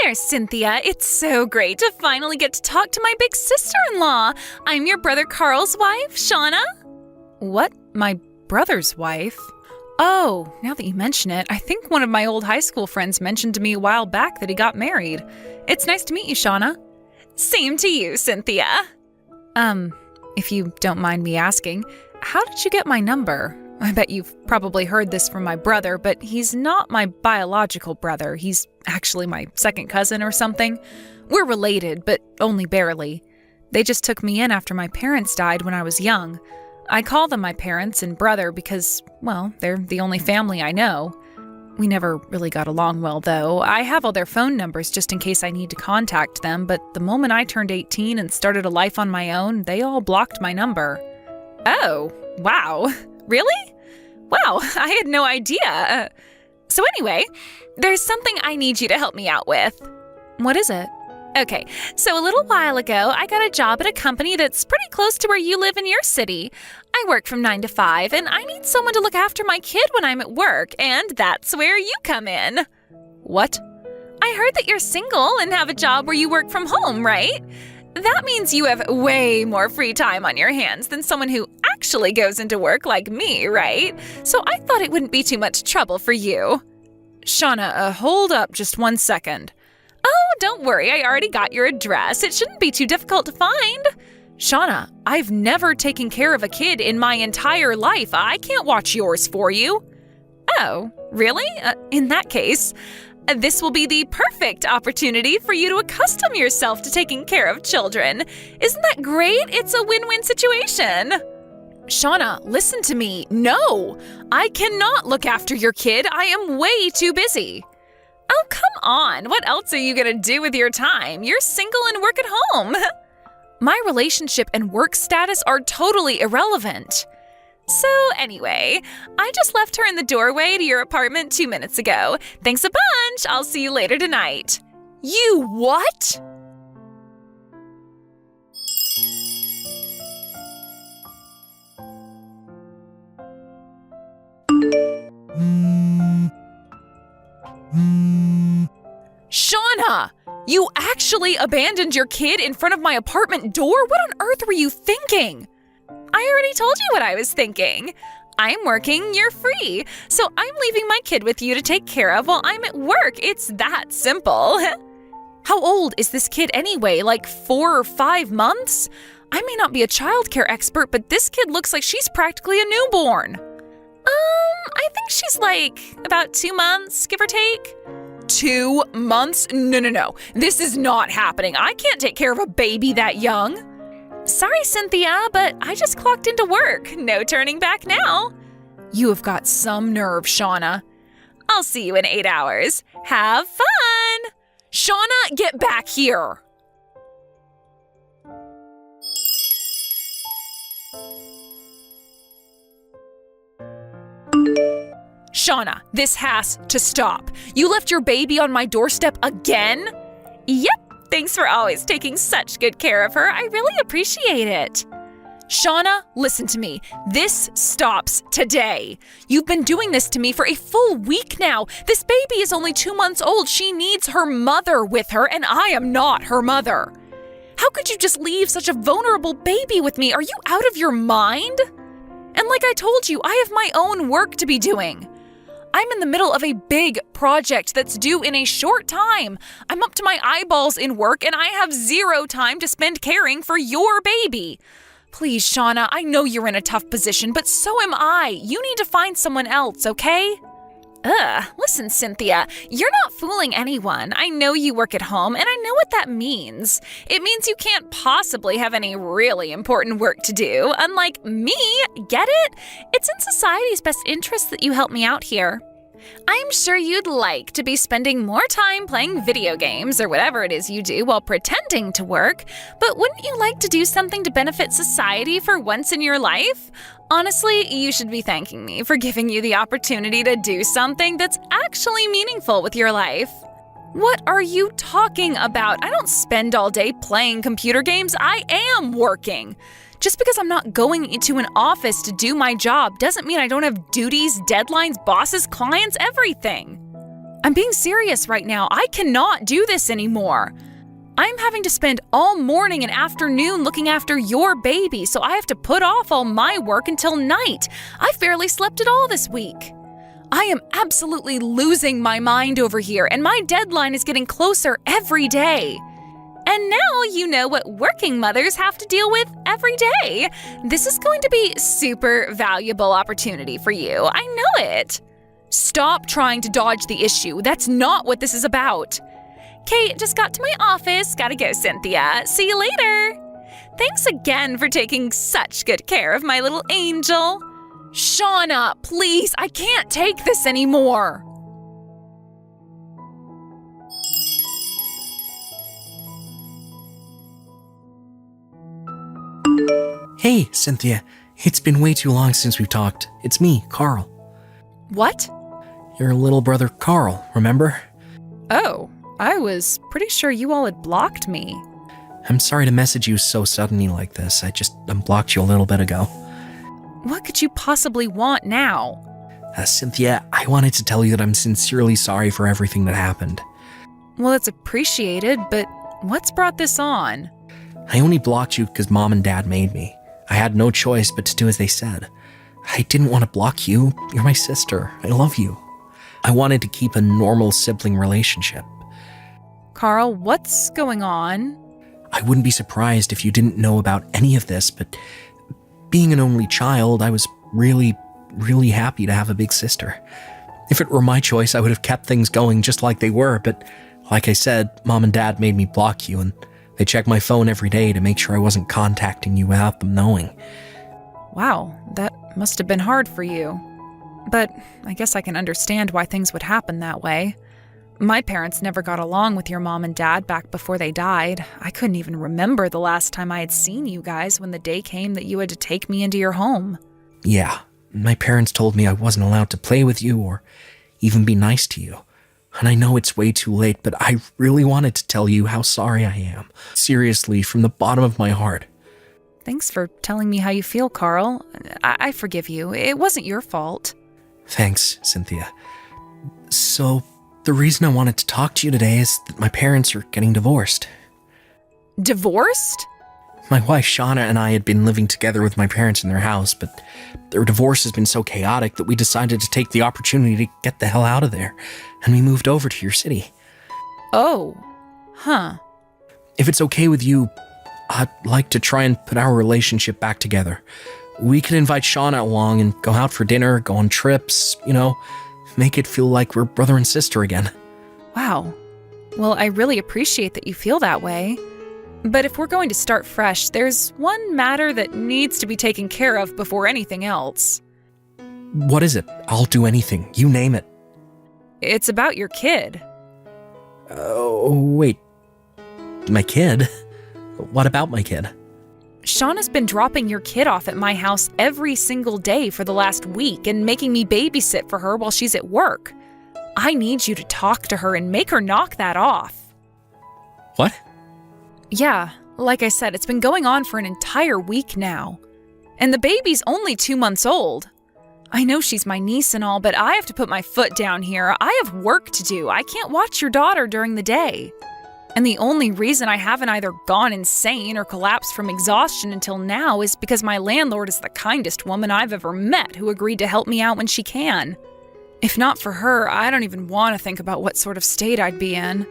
there, Cynthia. It's so great to finally get to talk to my big sister-in-law. I'm your brother Carl's wife, Shauna. What? My brother's wife? Oh, now that you mention it, I think one of my old high school friends mentioned to me a while back that he got married. It's nice to meet you, Shauna. Same to you, Cynthia. If you don't mind me asking, how did you get my number? I bet you've probably heard this from my brother, but he's not my biological brother. He's actually my second cousin or something. We're related, but only barely. They just took me in after my parents died when I was young. I call them my parents and brother because, well, they're the only family I know. We never really got along well, though. I have all their phone numbers just in case I need to contact them, but the moment I turned 18 and started a life on my own, they all blocked my number. Oh, wow. Really? Wow, I had no idea. So anyway, there's something I need you to help me out with. What is it? Okay, so a little while ago, I got a job at a company that's pretty close to where you live in your city. I work from 9 to 5, and I need someone to look after my kid when I'm at work, and that's where you come in. What? I heard that you're single and have a job where you work from home, right? That means you have way more free time on your hands than someone who actually goes into work like me, right? So I thought it wouldn't be too much trouble for you. Shauna, hold up just 1 second. Oh, don't worry, I already got your address. It shouldn't be too difficult to find. Shauna, I've never taken care of a kid in my entire life. I can't watch yours for you. Oh, really? In that case, this will be the perfect opportunity for you to accustom yourself to taking care of children. Isn't that great? It's a win-win situation. Shauna, listen to me. No, I cannot look after your kid. I am way too busy. Oh, come on. What else are you going to do with your time? You're single and work at home. My relationship and work status are totally irrelevant. So anyway, I just left her in the doorway to your apartment 2 minutes ago. Thanks a bunch. I'll see you later tonight. You what? Shauna, you actually abandoned your kid in front of my apartment door? What on earth were you thinking? I already told you what I was thinking. I'm working, you're free. So I'm leaving my kid with you to take care of while I'm at work. It's that simple. How old is this kid anyway? Like 4 or 5 months? I may not be a childcare expert, but this kid looks like she's practically a newborn. I think she's like about 2 months, give or take. 2 months? No. This is not happening. I can't take care of a baby that young. Sorry, Cynthia, but I just clocked into work. No turning back now. You have got some nerve, Shauna. I'll see you in 8 hours. Have fun! Shauna, get back here! Shauna, this has to stop. You left your baby on my doorstep again? Yep, thanks for always taking such good care of her. I really appreciate it. Shauna, listen to me. This stops today. You've been doing this to me for a full week now. This baby is only 2 months old. She needs her mother with her, and I am not her mother. How could you just leave such a vulnerable baby with me? Are you out of your mind? And like I told you, I have my own work to be doing. I'm in the middle of a big project that's due in a short time. I'm up to my eyeballs in work, and I have 0 time to spend caring for your baby. Please, Shauna, I know you're in a tough position, but so am I. You need to find someone else, okay? Listen, Cynthia, you're not fooling anyone. I know you work at home, and I know what that means. It means you can't possibly have any really important work to do, unlike me, get it? It's in society's best interest that you help me out here. I'm sure you'd like to be spending more time playing video games or whatever it is you do while pretending to work, but wouldn't you like to do something to benefit society for once in your life? Honestly, you should be thanking me for giving you the opportunity to do something that's actually meaningful with your life. What are you talking about? I don't spend all day playing computer games. I am working. Just because I'm not going into an office to do my job doesn't mean I don't have duties, deadlines, bosses, clients, everything. I'm being serious right now. I cannot do this anymore. I'm having to spend all morning and afternoon looking after your baby, so I have to put off all my work until night. I've barely slept at all this week. I am absolutely losing my mind over here, and my deadline is getting closer every day. And now you know what working mothers have to deal with every day. This is going to be super valuable opportunity for you. I know it. Stop trying to dodge the issue. That's not what this is about. Kate just got to my office. Gotta go, Cynthia. See you later. Thanks again for taking such good care of my little angel. Shauna, please, I can't take this anymore. Hey, Cynthia. It's been way too long since we've talked. It's me, Carl. What? Your little brother, Carl, remember? Oh, I was pretty sure you all had blocked me. I'm sorry to message you so suddenly like this. I just unblocked you a little bit ago. What could you possibly want now? Cynthia, I wanted to tell you that I'm sincerely sorry for everything that happened. Well, it's appreciated, but what's brought this on? I only blocked you because Mom and Dad made me. I had no choice but to do as they said. I didn't want to block you. You're my sister. I love you. I wanted to keep a normal sibling relationship. Carl, what's going on? I wouldn't be surprised if you didn't know about any of this, but being an only child, I was really happy to have a big sister. If it were my choice, I would have kept things going just like they were, but like I said, Mom and Dad made me block you, and they checked my phone every day to make sure I wasn't contacting you without them knowing. Wow, that must have been hard for you. But I guess I can understand why things would happen that way. My parents never got along with your mom and dad back before they died. I couldn't even remember the last time I had seen you guys when the day came that you had to take me into your home. Yeah, my parents told me I wasn't allowed to play with you or even be nice to you. And I know it's way too late, but I really wanted to tell you how sorry I am. Seriously, from the bottom of my heart. Thanks for telling me how you feel, Carl. I forgive you. It wasn't your fault. Thanks, Cynthia. So, the reason I wanted to talk to you today is that my parents are getting divorced. Divorced? My wife Shauna and I had been living together with my parents in their house, but their divorce has been so chaotic that we decided to take the opportunity to get the hell out of there, and we moved over to your city. Oh, huh. If it's okay with you, I'd like to try and put our relationship back together. We could invite Shauna along and go out for dinner, go on trips, make it feel like we're brother and sister again. Wow. Well, I really appreciate that you feel that way. But if we're going to start fresh, there's one matter that needs to be taken care of before anything else. What is it? I'll do anything. You name it. It's about your kid. Oh, wait. My kid? What about my kid? Shauna's been dropping your kid off at my house every single day for the last week and making me babysit for her while she's at work. I need you to talk to her and make her knock that off. What? Yeah, like I said, it's been going on for an entire week now. And the baby's only 2 months old. I know she's my niece and all, but I have to put my foot down here. I have work to do. I can't watch your daughter during the day. And the only reason I haven't either gone insane or collapsed from exhaustion until now is because my landlord is the kindest woman I've ever met who agreed to help me out when she can. If not for her, I don't even want to think about what sort of state I'd be in.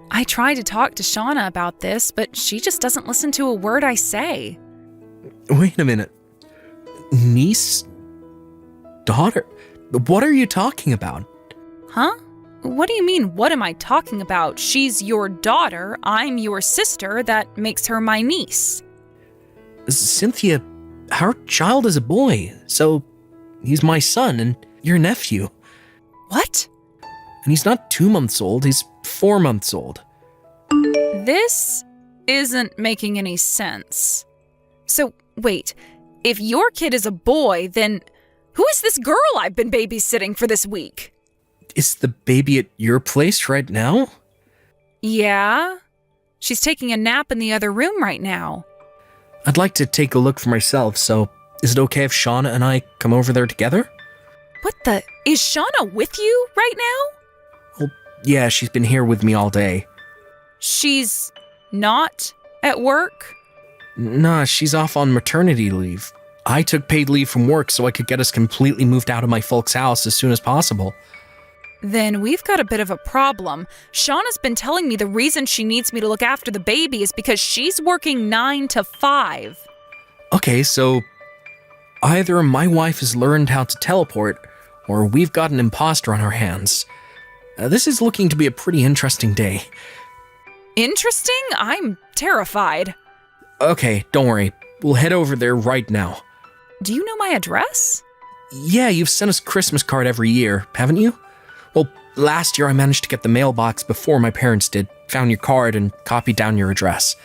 I tried to talk to Shauna about this, but she just doesn't listen to a word I say. Wait a minute. Niece? Daughter? What are you talking about? Huh? What do you mean, what am I talking about? She's your daughter, I'm your sister, that makes her my niece. Cynthia, our child is a boy, so he's my son and your nephew. What? And he's not 2 months old, he's 4 months old. This isn't making any sense. So, wait, if your kid is a boy, then who is this girl I've been babysitting for this week? Is the baby at your place right now? Yeah. She's taking a nap in the other room right now. I'd like to take a look for myself, so is it okay if Shauna and I come over there together? What the? Is Shauna with you right now? Well, Yeah, she's been here with me all day. She's not at work? Nah, she's off on maternity leave. I took paid leave from work so I could get us completely moved out of my folks' house as soon as possible. Then we've got a bit of a problem. Shauna's been telling me the reason she needs me to look after the baby is because she's working 9 to 5. Okay, so either my wife has learned how to teleport, or we've got an imposter on our hands. This is looking to be a pretty interesting day. Interesting? I'm terrified. Okay, don't worry. We'll head over there right now. Do you know my address? Yeah, you've sent us a Christmas card every year, haven't you? Well, last year I managed to get the mailbox before my parents did, found your card, and copied down your address.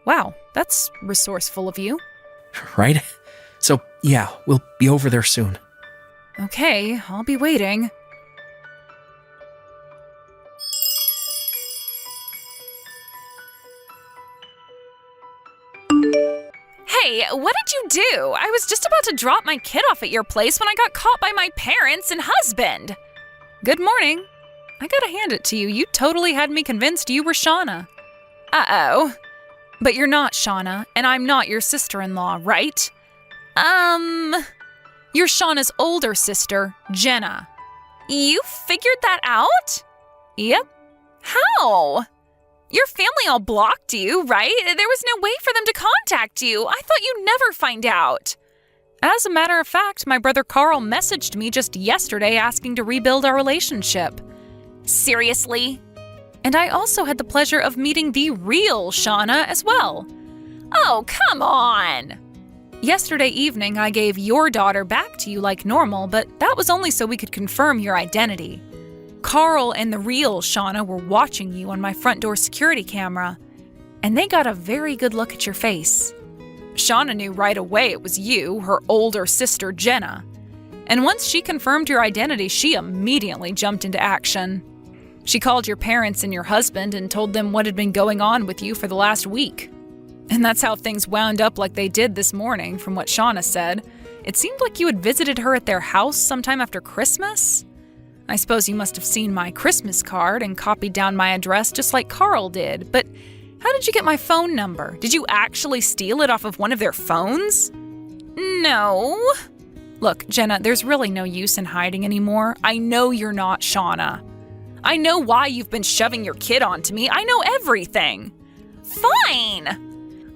Wow, that's resourceful of you. Right? So, yeah, we'll be over there soon. Okay, I'll be waiting. Hey, what did you do? I was just about to drop my kid off at your place when I got caught by my parents and husband. Good morning. I gotta hand it to you. You totally had me convinced you were Shauna. Uh-oh. But you're not Shauna, and I'm not your sister-in-law, right? You're Shauna's older sister, Jenna. You figured that out? Yep. How? Your family all blocked you, right? There was no way for them to contact you. I thought you'd never find out. As a matter of fact, my brother Carl messaged me just yesterday asking to rebuild our relationship. Seriously? And I also had the pleasure of meeting the real Shauna as well. Oh, come on! Yesterday evening, I gave your daughter back to you like normal, but that was only so we could confirm your identity. Carl and the real Shauna were watching you on my front door security camera, and they got a very good look at your face. Shauna knew right away it was you, her older sister Jenna. And once she confirmed your identity, she immediately jumped into action. She called your parents and your husband and told them what had been going on with you for the last week. And that's how things wound up like they did this morning, from what Shauna said. It seemed like you had visited her at their house sometime after Christmas. I suppose you must have seen my Christmas card and copied down my address just like Carl did. But how did you get my phone number? Did you actually steal it off of one of their phones? No. Look, Jenna, there's really no use in hiding anymore. I know you're not Shauna. I know why you've been shoving your kid onto me. I know everything. Fine.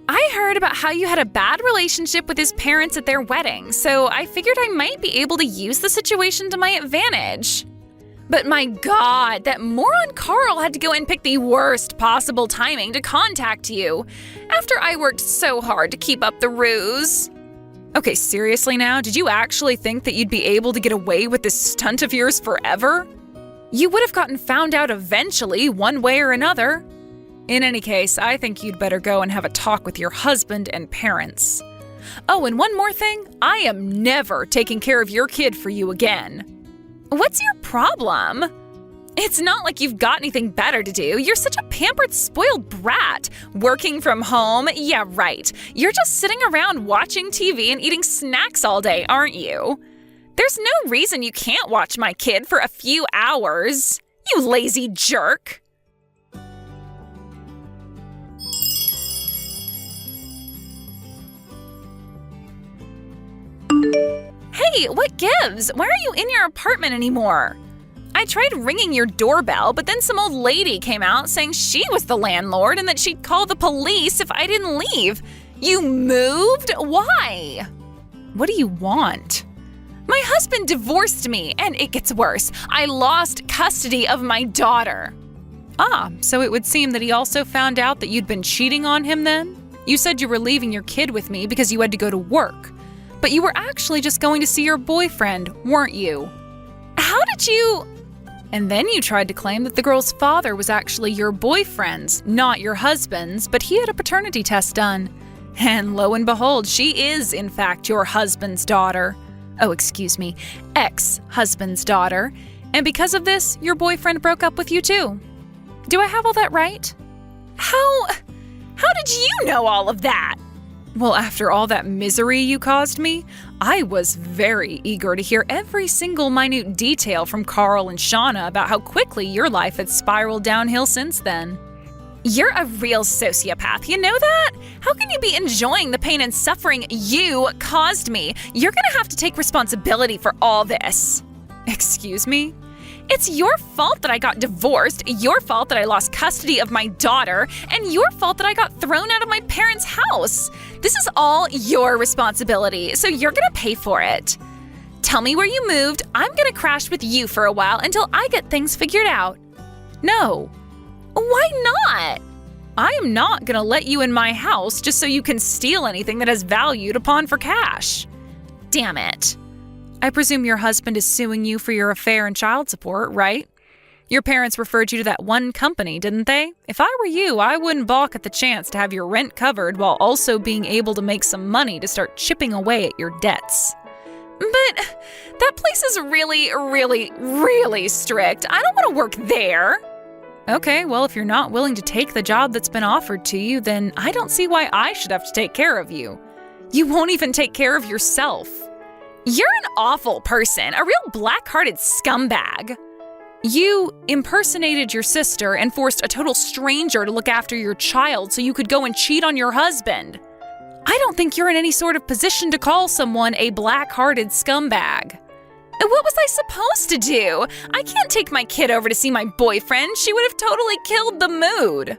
I heard about how you had a bad relationship with his parents at their wedding, so I figured I might be able to use the situation to my advantage. But my God, that moron Carl had to go and pick the worst possible timing to contact you, after I worked so hard to keep up the ruse. Okay, seriously now, did you actually think that you'd be able to get away with this stunt of yours forever? You would have gotten found out eventually, one way or another. In any case, I think you'd better go and have a talk with your husband and parents. Oh, and one more thing, I am never taking care of your kid for you again. What's your problem? It's not like you've got anything better to do. You're such a pampered, spoiled brat. Working from home? Yeah, right. You're just sitting around watching TV and eating snacks all day, aren't you? There's no reason you can't watch my kid for a few hours. You lazy jerk. Hey, what gives? Why are you in your apartment anymore? I tried ringing your doorbell, but then some old lady came out saying she was the landlord and that she'd call the police if I didn't leave. You moved? Why? What do you want? My husband divorced me, and it gets worse. I lost custody of my daughter. Ah, so it would seem that he also found out that you'd been cheating on him then? You said you were leaving your kid with me because you had to go to work. But you were actually just going to see your boyfriend, weren't you? How did you… And then you tried to claim that the girl's father was actually your boyfriend's, not your husband's, but he had a paternity test done. And lo and behold, she is, in fact, your husband's daughter. Oh, excuse me, ex-husband's daughter. And because of this, your boyfriend broke up with you too. Do I have all that right? How did you know all of that? Well, after all that misery you caused me, I was very eager to hear every single minute detail from Carl and Shauna about how quickly your life had spiraled downhill since then. You're a real sociopath, you know that? How can you be enjoying the pain and suffering you caused me? You're gonna have to take responsibility for all this. Excuse me? It's your fault that I got divorced, your fault that I lost custody of my daughter, and your fault that I got thrown out of my parents' house. This is all your responsibility, so you're gonna pay for it. Tell me where you moved. I'm gonna crash with you for a while until I get things figured out. No. Why not? I am not gonna let you in my house just so you can steal anything that has value to pawn for cash. Damn it. I presume your husband is suing you for your affair and child support, right? Your parents referred you to that one company, didn't they? If I were you, I wouldn't balk at the chance to have your rent covered while also being able to make some money to start chipping away at your debts. But that place is really, really, really strict. I don't want to work there. Okay, well, if you're not willing to take the job that's been offered to you, then I don't see why I should have to take care of you. You won't even take care of yourself. You're an awful person, a real black-hearted scumbag. You impersonated your sister and forced a total stranger to look after your child so you could go and cheat on your husband. I don't think you're in any sort of position to call someone a black-hearted scumbag. What was I supposed to do? I can't take my kid over to see my boyfriend. She would have totally killed the mood.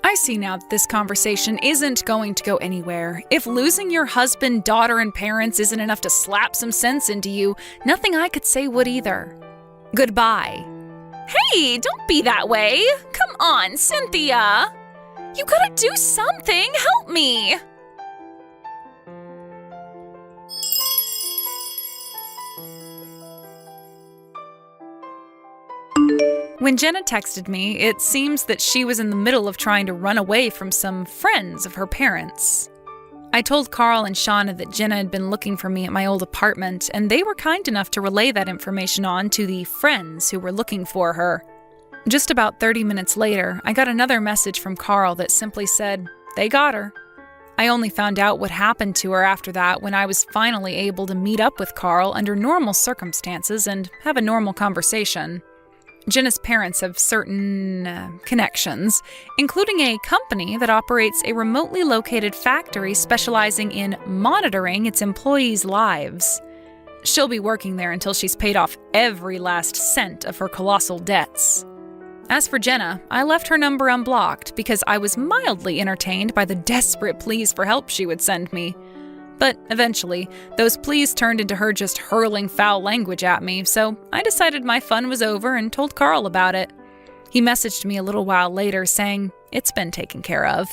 I see now that this conversation isn't going to go anywhere. If losing your husband, daughter, and parents isn't enough to slap some sense into you, nothing I could say would either. Goodbye. Hey, don't be that way. Come on, Cynthia. You gotta do something. Help me. When Jenna texted me, it seems that she was in the middle of trying to run away from some friends of her parents. I told Carl and Shauna that Jenna had been looking for me at my old apartment, and they were kind enough to relay that information on to the friends who were looking for her. Just about 30 minutes later, I got another message from Carl that simply said, "They got her." I only found out what happened to her after that when I was finally able to meet up with Carl under normal circumstances and have a normal conversation. Jenna's parents have certain connections, including a company that operates a remotely located factory specializing in monitoring its employees' lives. She'll be working there until she's paid off every last cent of her colossal debts. As for Jenna, I left her number unblocked because I was mildly entertained by the desperate pleas for help she would send me. But eventually, those pleas turned into her just hurling foul language at me, so I decided my fun was over and told Carl about it. He messaged me a little while later saying, "It's been taken care of."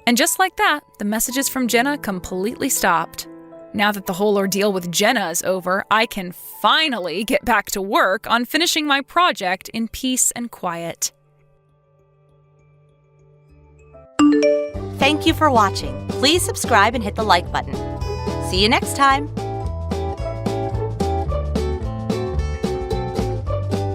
And just like that, the messages from Jenna completely stopped. Now that the whole ordeal with Jenna is over, I can finally get back to work on finishing my project in peace and quiet. Thank you for watching. Please subscribe and hit the like button. See you next time.